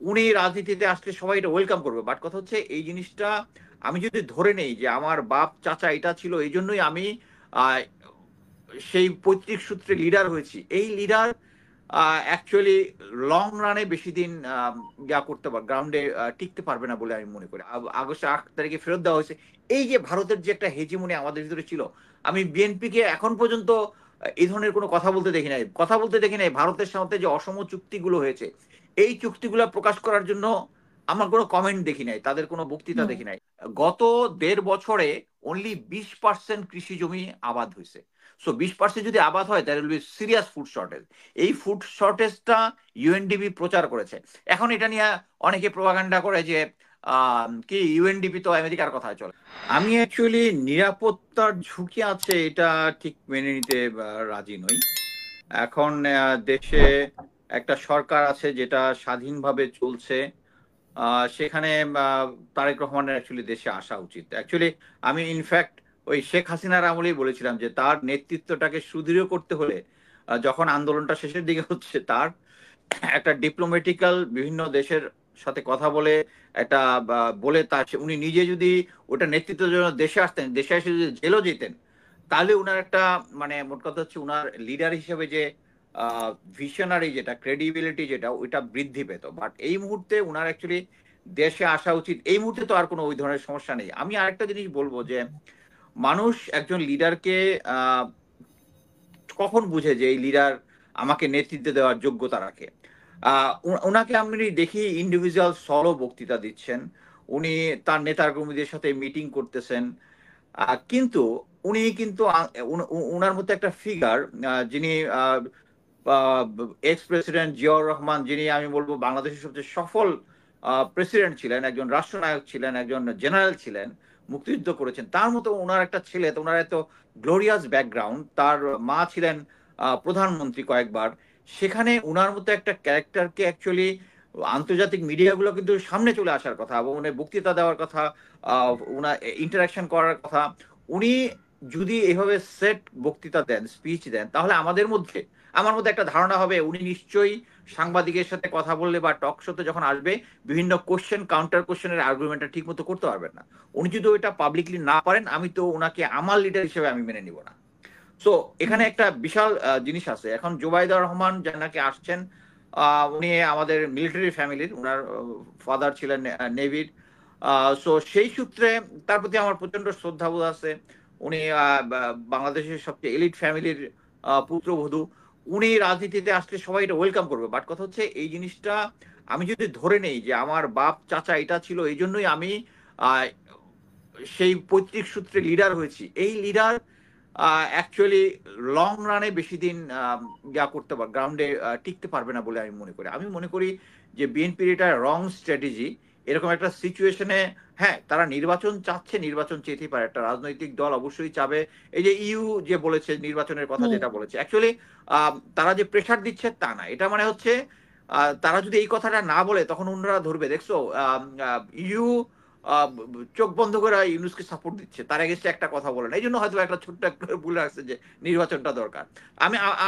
উনি রাজনীতিতে আসলে সবাই এটা ওয়েলকাম করবে, বাট কথা হচ্ছে এই জিনিসটা আমি যদি ধরে নেই যে আমার বাপ চাচা এটা ছিল এই জন্যই আমি আহ, সেই পৈতৃক সূত্রে লিডার হয়েছি, এই লিডার অ্যাকচুয়ালি লং রানে বেশি দিন ইয়া করতে পার গ্রাউন্ডে টিকতে পারবে না বলে আমি মনে করি। আগস্ট 8 তারিখে ফেরত দেওয়া হয়েছে। এই যে ভারতের যে একটা হেজিমনি আমাদের ভিতরে ছিল, আমি বিএনপিকে এখন পর্যন্ত এই ধরনের কোনো কথা বলতে দেখি নাই, ভারতের সাথে যে অসম চুক্তিগুলো হয়েছে এই চুক্তিগুলো প্রকাশ করার জন্য আমার কোনো কমেন্ট দেখি নাই, তাদের কোনো বক্তৃতা হুম। দেখি নাই। গত 1.5 বছরে অনলি 20% কৃষি জমি আবাদ হয়েছে। সো 20% যদি আবাদ হয় তাহলে will be serious food shortage. এই ফুড শর্টেজটা ইউএনডিপি প্রচার করেছে। এখন এটা নিয়ে অনেকে প্রপাগান্ডা করে যে কি ইউএনডিপি তো আমেরিকার কথায় চলে। আমি অ্যাকচুয়ালি নিরাপত্তার ঝুঁকি আছে এটা ঠিক মেনে নিতে রাজি নই। এখন দেশে একটা সরকার আছে যেটা স্বাধীনভাবে চলছে। সেখানে তারেক রহমানের অ্যাকচুয়ালি দেশে আসা উচিত। অ্যাকচুয়ালি আমি ইনফ্যাক্ট ওই শেখ হাসিনার আমলেই বলেছিলাম যে তার নেতৃত্বটাকে সুদৃঢ় করতে হলে যখন আন্দোলনটা শেষের দিকে হচ্ছে, তার একটা ডিপ্লোম্যাটিক্যাল বিভিন্ন দেশের সাথে কথা বলে একটা বলে তার উনি নিজে যদি ওটা নেতৃত্বের জন্য দেশে আসতেন, দেশে এসে যদি জেলও যেতেন, তাহলে উনার একটা মানে মোট কথা হচ্ছে উনার লিডার হিসেবে যে ভিশনারি যেটা ক্রেডিবিলিটি যেটা ওইটা বৃদ্ধি পেত। বাট এই মুহূর্তে উনার অ্যাকচুয়ালি দেশে আসা উচিত। এই মুহূর্তে তো আর কোনো ওই ধরনের সমস্যা নেই। আমি আরেকটা জিনিস বলবো যে মানুষ একজন লিডারকে আহ কখন বুঝে যে এই লিডার আমাকে নেতৃত্ব দেওয়ার যোগ্যতা রাখে। ওনাকে আমি দেখি ইন্ডিভিজুয়াল সলো বক্তৃতা দিচ্ছেন, উনি তার নেতার কর্মীদের সাথে মিটিং করতেছেন। কিন্তু উনি কিন্তু উনার মধ্যে একটা ফিগার যিনি এক্স প্রেসিডেন্ট জিয়াউর রহমান, যিনি আমি বলবো বাংলাদেশের সবচেয়ে সফল প্রেসিডেন্ট ছিলেন, একজন রাষ্ট্রনায়ক ছিলেন, একজন জেনারেল ছিলেন, মুক্তিযুদ্ধ করেছেন, তার মতো ওনার একটা ছেলে, তো ওনার এত গ্লোরিয়াস ব্যাকগ্রাউন্ড, তার মা ছিলেন প্রধানমন্ত্রী কয়েকবার, সেখানে উনার মতো একটা ক্যারেক্টারকে অ্যাকচুয়ালি আন্তর্জাতিক মিডিয়াগুলো কিন্তু সামনে চলে আসার কথা এবং উনি বক্তৃতা দেওয়ার কথা, উনার ইন্টারাকশন করার কথা। উনি যদি এভাবে সেট বক্তৃতা দেন, স্পিচ দেন, তাহলে আমার মধ্যে একটা ধারণা হবে উনি নিশ্চয়ই সাংবাদিকের সাথে কথা বললে বা টক শোতে যখন আসবে বিভিন্ন কোশ্চেন কাউন্টার কোশ্চেনের আর্গুমেন্টটা ঠিক মতো করতে পারবেন না। উনি যদি ওইটা পাবলিকলি না পারেন, আমি তো ওনাকে আমার লিডার হিসেবে আমি মেনে নিব না। সো হুম। এখানে একটা বিশাল জিনিস আছে। এখন জুবাইদা রহমান যাকে আসছেন, উনি আমাদের মিলিটারি ফ্যামিলির, ওনার ফাদার ছিলেন নেভির। সো সেই সূত্রে তার প্রতি আমার প্রচন্ড শ্রদ্ধাবোধ আছে। উনি বাংলাদেশের সবচেয়ে এলিট ফ্যামিলির পুত্রবধূ। উনি রাজনীতিতে আসলে সবাই এটা ওয়েলকাম করবে, বাট কথা হচ্ছে এই জিনিসটা আমি যদি ধরে নেই যে আমার বাপ চাচা এটা ছিল এই জন্যই আমি আহ, সেই পৈতৃক সূত্রে লিডার হয়েছি, এই লিডার অ্যাকচুয়ালি লং রানে বেশি দিন ইয়া করতে পার গ্রাউন্ডে টিকতে পারবে না বলে আমি মনে করি যে বিএনপির এটা রং স্ট্র্যাটেজি। এরকম একটা সিচুয়েশনে হ্যাঁ তারা নির্বাচন চাচ্ছে, নির্বাচন চেতেই পারে, একটা রাজনৈতিক দল অবশ্যই চাবে। এই যে ইউ যে বলেছে নির্বাচনের কথা হুম। যেটা বলেছে, অ্যাকচুয়ালি তারা যে প্রেশার দিচ্ছে তা না, এটা মানে হচ্ছে তারা যদি এই কথাটা না বলে তখন অন্যরা ধরবে, দেখছো ইউ চোখ বন্ধ করে ইউনুসকে সাপোর্ট দিচ্ছে, তার এগেস্টে একটা কথা বলে না, এই জন্য হয়তো একটা ছোট্ট একটা ভুল রাখছে যে নির্বাচনটা দরকার।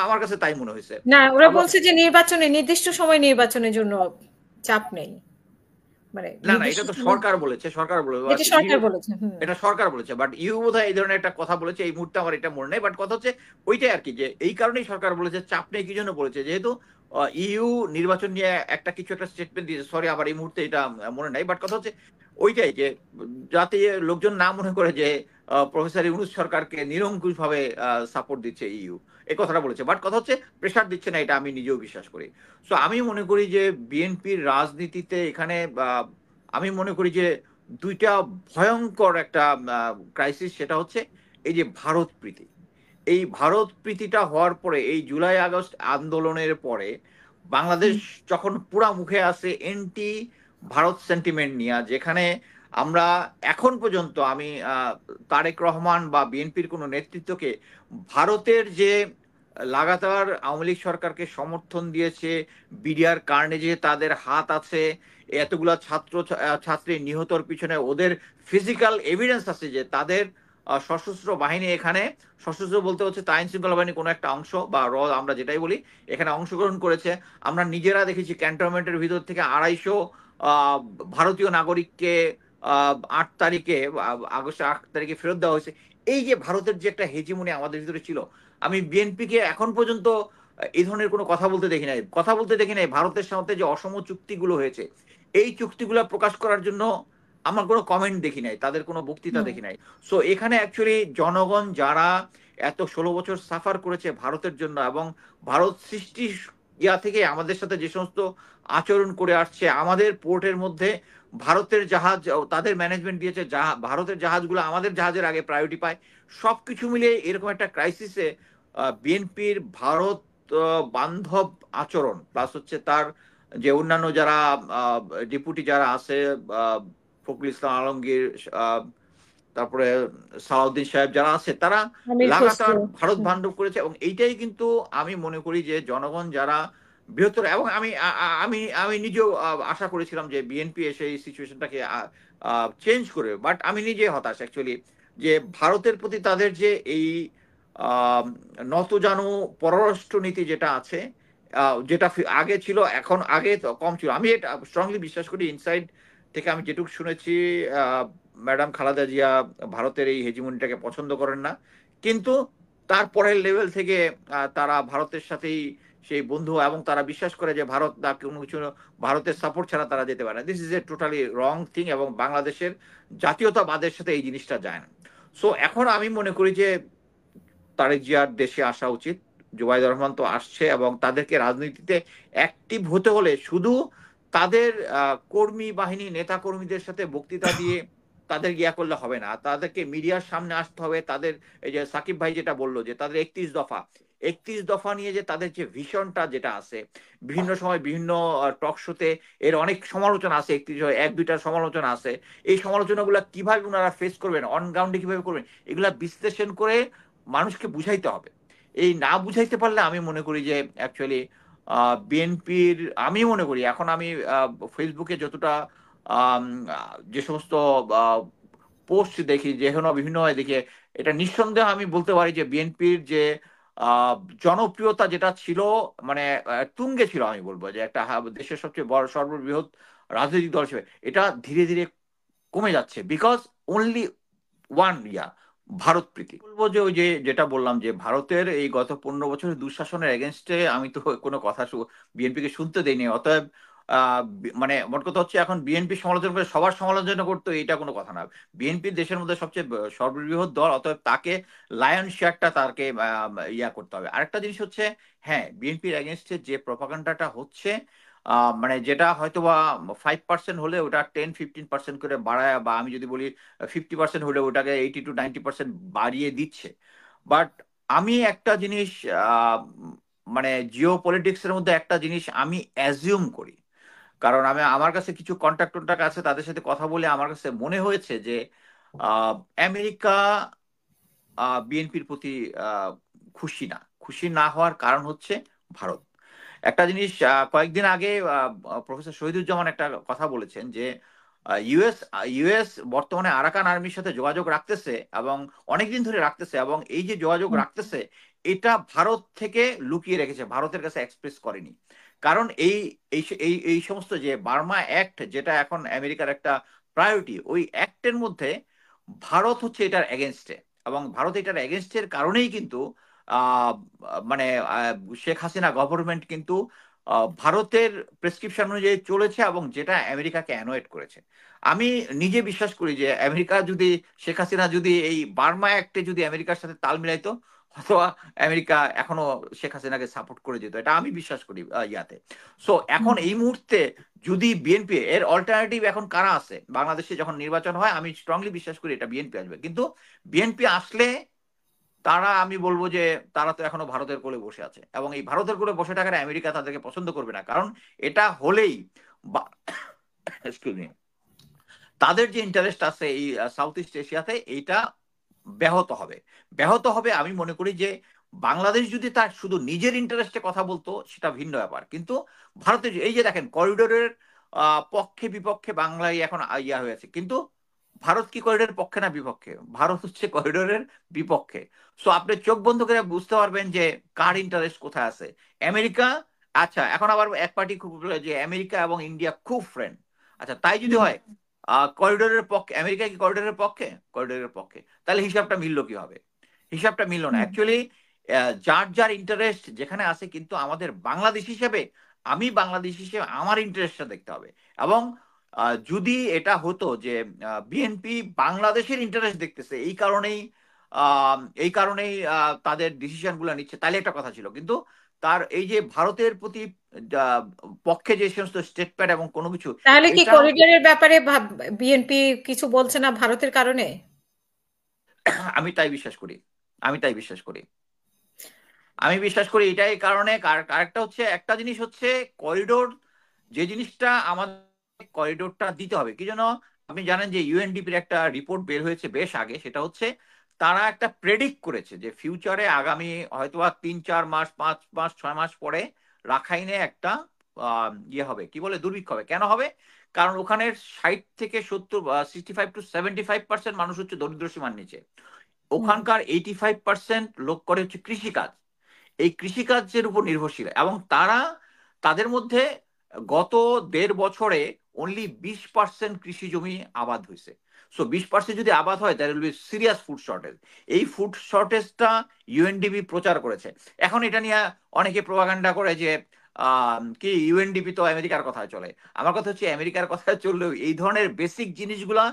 আমার কাছে তাই মনে হয়েছে। না, ওরা এবং বলছে যে নির্বাচনে নির্দিষ্ট সময় নির্বাচনের জন্য চাপ নেই, মানে না না, নির্দিষ্ট এটা তো সময়। সরকার বলেছে, সরকার বলে এটা সরকার বলেছে। হুম। এটা সরকার বলেছে, বাট ইউ বোধহয় এই ধরনের একটা কথা বলেছে, এই মুহূর্তে আমার এটা মনে নেই। বাট কথা হচ্ছে ওইটাই আর কি, যে এই কারণেই সরকার বলেছে চাপ নেই, কি জন্য বলেছে, যেহেতু ইউ নির্বাচন নিয়ে একটা কিছু একটা স্টেটমেন্ট দিয়েছে, সরি আবার এই মুহূর্তে এটা মনে নাই। বাট কথা হচ্ছে ওইটাই যে যাতে লোকজন না মনে করে যে প্রফেসর ইউনুস সরকারকে নিরঙ্কুশ ভাবে সাপোর্ট দিচ্ছে ইউ, এই কথাটা বলেছে। বাট কথা হচ্ছে প্রেশার দিচ্ছে না, এটা আমি নিজেও বিশ্বাস করি। সো আমি মনে করি যে বিএনপির রাজনীতিতে এখানে আমি মনে করি যে দুইটা ভয়ঙ্কর একটা ক্রাইসিস, সেটা হচ্ছে এই যে ভারত প্রীতি। এই ভারত প্রীতিটা হওয়ার পরে, এই জুলাই আগস্ট আন্দোলনের পরে বাংলাদেশ হুম। যখন পুরা মুখে আছে এন্টি ভারত সেন্টিমেন্ট নিয়ে, যেখানে আমরা এখন পর্যন্ত আমি তারেক রহমান বা বিএনপির কোন নেতৃত্বকে ভারতের যে লাগাতার আওয়ামী লীগ সরকারকে সমর্থন দিয়েছে, বিডিআর কার্নে যে তাদের হাত আছে, এতগুলা ছাত্রী নিহতর পিছনে ওদের ফিজিক্যাল এভিডেন্স আছে যে তাদের সশস্ত্র বাহিনী এখানে, সশস্ত্র বলতে হচ্ছে আইন শৃঙ্খলা বাহিনী কোনো একটা অংশ বা আমরা যেটাই বলি, এখানে অংশগ্রহণ করেছে। আমরা নিজেরা দেখেছি ক্যান্টনমেন্টের ভিতর থেকে 250 ভারতীয় নাগরিককে 8 তারিখে, আগস্টের 8 তারিখে ফেরত দেওয়া হয়েছে। এই যে ভারতের যে একটা হেজিমনি আমাদের ভিতরে ছিল, আমি বিএনপিকে এখন পর্যন্ত এই ধরনের কোনো কথা বলতে দেখি নাই। কথা বলতে দেখি নাই ভারতের সাথে যে অসম চুক্তিগুলো হয়েছে, এই চুক্তিগুলো প্রকাশ করার জন্য আমার কোনো কমেন্ট দেখি নাই, তাদের কোনো বক্তৃতা হুম। দেখি নাই। সো এখানে অ্যাকচুয়ালি জনগণ যারা এত 16 বছর সাফার করেছে ভারতের জন্য, এবং ভারত সৃষ্টি থেকে আমাদের সাথে যে সমস্ত আচরণ করে আসছে, আমাদের পোর্টের মধ্যে ভারতের জাহাজ তাদের ম্যানেজমেন্ট দিয়েছে, ভারতের জাহাজগুলো আমাদের জাহাজের আগে প্রায়োরিটি পায়, সবকিছু মিলিয়ে এরকম একটা ক্রাইসিসে বিএনপির ভারত বান্ধব আচরণ, প্লাস হচ্ছে তার যে অন্যান্য যারা ডেপুটি যারা আছে, ফখরুল ইসলাম আলমগীর, আহ, তারপরে সালাউদ্দিন সাহেব যারা আছে, তারা আমির লাগাতার খসরু। ভারত হুম। বান্ধব করেছে। এবং এইটাই কিন্তু আমি মনে করি যে জনগণ যারা বৃহত্তর, এবং আমি নিজেও আশা করেছিলাম যে বিএনপি এসে এই সিচুয়েশনটাকে চেঞ্জ করবে, বাট আমি নিজে হতাশ অ্যাকচুয়ালি, যে ভারতের প্রতি তাদের যে এই আহ, নতজানু পররাষ্ট্র নীতি যেটা আছে, যেটা আগে ছিল, এখন আগে তো কম ছিল। আমি এটা স্ট্রংলি বিশ্বাস করি, ইনসাইড থেকে আমি যেটুকু শুনেছি, ম্যাডাম খালেদা জিয়া ভারতের এই হেজিমনিটাকে পছন্দ করেন না, কিন্তু তারপরের লেভেল থেকে তারা ভারতের সাথেই সেই বন্ধু, এবং তারা বিশ্বাস করে যে ভারত না কোনো কিছু, ভারতের সাপোর্ট ছাড়া তারা যেতে পারে না। This is a totally wrong thing, এবং বাংলাদেশের জাতীয়তাবাদের সাথে এই জিনিসটা যায় না। সো এখন আমি মনে করি যে তারেক জিয়ার দেশে আসা উচিত। জুবাইদুর রহমান তো আসছে, এবং তাদেরকে রাজনীতিতে অ্যাক্টিভ হতে হলে শুধু তাদের কর্মী বাহিনী নেতা কর্মীদের সাথে বক্তৃতা দিয়ে তাদের ইয়া করলে হবে না, তাদেরকে মিডিয়ার সামনে আসতে হবে। তাদের এই যে সাকিব ভাই যেটা বললো, যে তাদের 31 দফা, 31 দফা নিয়ে যে তাদের যে ভিশনটা যেটা আছে, বিভিন্ন সময় বিভিন্ন টক শোতে এর অনেক সমালোচনা আছে, 1-2টার সমালোচনা আছে। এই সমালোচনাগুলো কিভাবে ওনারা ফেস করবেন, অন গ্রাউন্ডে কিভাবে করবেন, এগুলা বিশ্লেষণ করে মানুষকে বুঝাইতে হবে। এই না বুঝাইতে পারলে আমি মনে করি যে অ্যাকচুয়ালি বিএনপির, আমি মনে করি এখন আমি ফেসবুকে যতটা আম, যে সমস্ত পোস্ট দেখি, যেখানে বিভিন্ন দেখি, এটা নিঃসন্দেহে আমি বলতে পারি যে বিএনপির যে আহ, জনপ্রিয়তা যেটা ছিল, মানে তুঙ্গে ছিল, আমি বলবো যে একটা দেশের সবচেয়ে বড় সর্ববৃহৎ রাজনৈতিক দল হিসেবে এটা ধীরে ধীরে কমে যাচ্ছে, বিকজ অনলি ওয়ান ভারত প্রীতি। বলবো যে ওই যে যেটা বললাম, যে ভারতের এই গত 15 বছরের দুঃশাসনের এগেনস্টে আমি তো কোনো কথা বিএনপিকে শুনতে দেইনি। অতএব মানে মোট কথা হচ্ছে, এখন বিএনপি সমালোচনা করে সবার সমালোচনা করতো, এটা কোনো কথা না। বিএনপি দেশের মধ্যে সবচেয়ে সর্ববৃহৎ দল, অতএব তাকে লায়ন শেয়ারটা তাকে ইয়া করতে হবে। আরেকটা জিনিস হচ্ছে, হ্যাঁ, বিএনপির এগেনস্টে যে প্রপাগান্ডাটা হচ্ছে, মানে যেটা হয়তো বা 5% হলে ওটা 10-15% করে বাড়ায়, বা আমি যদি বলি 50% হলে ওটাকে 80-90% বাড়িয়ে দিচ্ছে। বাট আমি একটা জিনিস, আহ, মানে জিও পলিটিক্সের মধ্যে একটা জিনিস আমি অ্যাজিউম করি, কারণ আমি আমার কাছে কিছু কন্ট্যাক্ট টন্ট্যাক্ট আছে, তাদের সাথে কথা বলে আমার কাছে মনে হয়েছে যে আমেরিকা বিএনপির প্রতি আহ, খুশি না হওয়ার কারণ হচ্ছে ভারত। একটা জিনিস কয়েকদিন আগে প্রফেসর শহীদুজ্জামান একটা কথা বলেছেন, যে ইউএস ইউএস বর্তমানে আরাকান আর্মির সাথে যোগাযোগ রাখতেছে, এবং অনেকদিন ধরে রাখতেছে, এবং এই যে যোগাযোগ হুম। রাখতেছে, এটা ভারত থেকে লুকিয়ে রেখেছে, ভারতের কাছে এক্সপ্রেস করেনি। কারণ এই এই এই এই সমস্ত যে বার্মা অ্যাক্ট, যেটা এখন আমেরিকার একটা প্রায়োরিটি, ওই অ্যাক্টের মধ্যে ভারত হচ্ছে এটার এগেনস্টে, এবং ভারত এটার এগেনস্টের কারণেই কিন্তু আহ, মানে শেখ হাসিনা গভর্নমেন্ট কিন্তু ভারতের প্রেসক্রিপশন অনুযায়ী চলেছে, এবং যেটা আমেরিকাকে অ্যানয়েড করেছে। আমি নিজে বিশ্বাস করি যে আমেরিকা যদি, শেখ হাসিনা যদি এই বার্মা অ্যাক্টে যদি আমেরিকার সাথে তাল মিলাইতো, অথবা আমেরিকা এখনো শেখ হাসিনাকে সাপোর্ট করে যেত, এটা আমি বিশ্বাস করি ইয়াতে। সো এখন হুম। এই মুহূর্তে যদি বিএনপি এর অল্টারনেটিভ এখন কারা আছে বাংলাদেশে, যখন নির্বাচন হয় আমি স্ট্রংলি বিশ্বাস করি এটা বিএনপি আসবে। কিন্তু বিএনপি আসলে তারা, আমি বলবো যে তারা তো এখনো ভারতের কোলে বসে আছে, এবং এই ভারতের কোলে বসে থাকার আমেরিকা তাদেরকে পছন্দ করবে না, কারণ এটা হলেই excuse me, তাদের যে ইন্টারেস্ট আছে এই সাউথ ইস্ট এশিয়াতে, এইটা ব্যাহত হবে। আমি মনে করি যে বাংলাদেশ যদি তার শুধু নিজের ইন্টারেস্টে কথা বলতো সেটা ভিন্ন ব্যাপার, কিন্তু ভারতের এই যে দেখেন করিডোরের পক্ষে বিপক্ষে বাংলায় এখন ইয়া হয়েছে, কিন্তু ভারত কি করিডোরের পক্ষে না বিপক্ষে? ভারত হচ্ছে করিডোরের বিপক্ষে। সো আপনি চোখ বন্ধ করে বুঝতে পারবেন যে কার ইন্টারেস্ট কোথায় আছে। আমেরিকা, আচ্ছা এখন আবার এক পার্টি খুব বলে যে আমেরিকা এবং ইন্ডিয়া খুব ফ্রেন্ড। আচ্ছা তাই যদি হুম হয়, করিডোরের পক্ষে আমেরিকা কি করিডোরের পক্ষে? করিডোরের পক্ষে। তাহলে হিসাবটা মিললো কিভাবে? হিসাবটা মিললো না হুম অ্যাকচুয়ালি। যার যার ইন্টারেস্ট যেখানে আছে, কিন্তু আমাদের বাংলাদেশ হিসেবে, আমি বাংলাদেশ হিসেবে আমার ইন্টারেস্টটা দেখতে হবে। এবং যদি এটা হতো যে বিএনপি বাংলাদেশের ইন্টারেস্ট দেখতেছে, এই কারণেই তাদের ডিসিশন গুলো নিচ্ছে, তাহলে একটা কথা ছিল। কিন্তু তার এই যে ভারতের প্রতি আহ, পক্ষে যে সমস্ত স্টেটমেন্ট এবং কোনো কিছু, তাহলে কি এটা করিডোরের ব্যাপারে বিএনপি কিছু বলছে না ভারতের কারণে? আমি তাই বিশ্বাস করি। আমি তাই বিশ্বাস করি। আমি বিশ্বাস করি এটাই কারণে। আরেকটা হচ্ছে, একটা জিনিস হচ্ছে করিডোর, যে জিনিসটা আমাদের করিডোরটা দিতে হবে কি জন্য। আপনি জানেন যে ইউএনডিপির একটা রিপোর্ট বের হয়েছে বেশ আগে, সেটা হচ্ছে তারা একটা প্রেডিক্ট করেছে যে ফিউচারে আগামী হয়তোবা 3-4 মাস, 5 মাস, 6 মাস পরে রাখাইনে একটা ইয়ে হবে, কি বলে, দুর্ভিক্ষ হবে। কেন হবে? কারণ ওখানের 60 থেকে 70, 65 to 75% মানুষ হচ্ছে দরিদ্র সীমার নিচে। হুম ওখানকার 85% লোক করে হচ্ছে কৃষিকাজ। এই কৃষিকাজের উপর নির্ভরশীল, এবং তাদের মধ্যে গত 1.5 বছরে অনলি 20% কৃষি জমি আবাদ হয়েছে। সো 20% যদি আবাদ হয়, there will be serious food shortage. এই ফুড শর্টেজটা ইউএনডিপি প্রচার করেছে। এখন এটা নিয়ে অনেকে প্রোপাগান্ডা করে যে কি ইউএনডিপি তো আমেরিকার কথায় চলে। আমার কথা হচ্ছে আমেরিকার কথায় চললেও এই ধরনের বেসিক জিনিসগুলা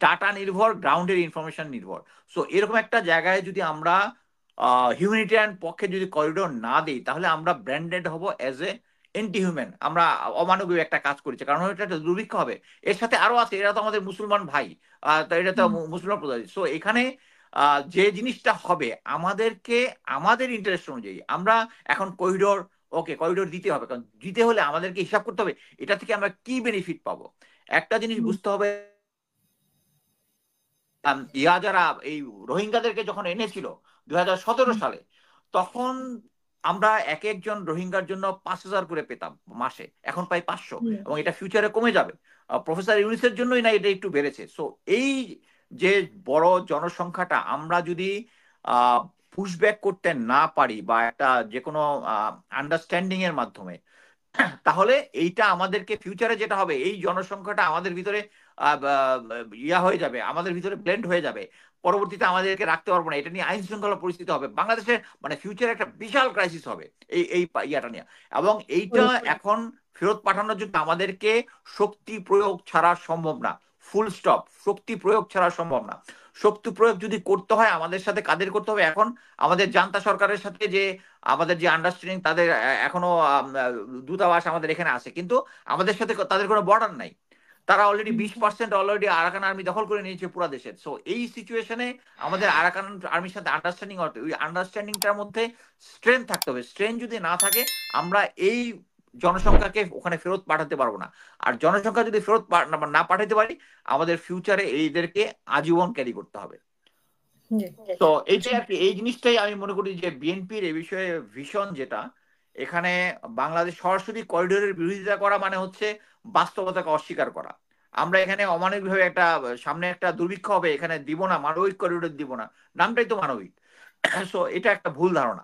ডাটা নির্ভর, গ্রাউন্ডের ইনফরমেশন নির্ভর। সো এরকম একটা জায়গায় যদি আমরা হিউম্যানিটেরিয়ান পক্ষে যদি করিডোর না দিই, তাহলে আমরা ব্র্যান্ডেড হব এজ এ এন্টি হিউম্যান, আমরা অমানবিক একটা কাজ করেছি, কারণ এটা একটা দুর্ভিক্ষ হবে। এর সাথে আরো আছে, এরা তো আমাদের মুসলমান ভাই, তো এটা তো হুম মুসলমান প্রজাতি। সো এখানে যে জিনিসটা হবে, আমাদেরকে আমাদের ইন্টারেস্ট অনুযায়ী আমরা এখন করিডোর, ওকে করিডোর দিতে হবে, কারণ দিতে হলে আমাদেরকে হিসাব করতে হবে এটা থেকে আমরা কি বেনিফিট পাবো। একটা জিনিস হুম বুঝতে হবে, যারা এই রোহিঙ্গাদেরকে যখন এনেছিল 2017 সালে, তখন আমরা এক একজন রোহিঙ্গার জন্য 5,000 করে পেতাম মাসে, এখন পাই 500, হুম এবং এটা ফিউচারে কমে যাবে। প্রফেসর ইউনিসের জন্যই না এটা একটু বেড়েছে। সো এই যে বড় জনসংখ্যাটা আমরা যদি পুশব্যাক করতে না পারি, বা একটা যে কোনো আন্ডারস্ট্যান্ডিং এর মাধ্যমে, তাহলে এইটা আমাদেরকে ফিউচারে যেটা হবে, এই জনসংখ্যাটা আমাদের ভিতরে ইয়া হয়ে যাবে, আমাদের ভিতরে ব্লেন্ড হয়ে যাবে। পরবর্তীতে আমাদেরকে রাখতে পারবো না, এটা নিয়ে আইন শৃঙ্খলা পরিস্থিতি হবে বাংলাদেশে, মানে ফিউচারে একটা বিশাল ক্রাইসিস হবে এই ইয়াটা নিয়ে। এবং এইটা এখন ফেরত পাঠানোর জন্য আমাদেরকে শক্তি প্রয়োগ ছাড়া সম্ভব না। ফুল স্টপ, শক্তি প্রয়োগ ছাড়া সম্ভব না। শক্তি প্রয়োগ যদি করতে হয়, আমাদের সাথে কাদের করতে হবে এখন? আমাদের জান্তা সরকারের সাথে যে আমাদের যে আন্ডারস্ট্যান্ডিং, তাদের এখনো দূতাবাস আমাদের এখানে আছে, কিন্তু আমাদের সাথে তাদের কোনো বর্ডার নাই। তারা অলরেডি হুম 20% অলরেডি আরাকান আর্মি দখল করে নিয়েছে পুরো দেশের। সো এই সিচুয়েশনে আমাদের আরাকান আর্মির সাথে আন্ডারস্ট্যান্ডিং হতে, ওই আন্ডারস্ট্যান্ডিংটার মধ্যে স্ট্রেংথ থাকতে হবে। স্ট্রেংথ যদি না থাকে, আমরা এই জনসংখ্যাকে ওখানে ফেরত পাঠাতে পারবো না। আর জনসংখ্যা যদি ফেরত না পাঠাতে পারি, আমাদের ফিউচারে এইদেরকে আজীবন ক্যারি করতে হবে। জি তো এইটাই আর কি, এই জিনিসটাই আমি মনে করি যে বিএনপির এই বিষয়ে ভীষণ যেটা, এখানে বাংলাদেশ সরাসরি করিডোরের বিরোধিতা করা মানে হচ্ছে বাস্তবতাকে অস্বীকার করা। আমরা এখানে অমানবিকভাবে একটা, সামনে একটা দুর্ভিক্ষ হবে, এখানে দিব না, মানবিক করিডোর দিব না, নামটাই তো মানবিক। সো এটা একটা ভুল ধারণা।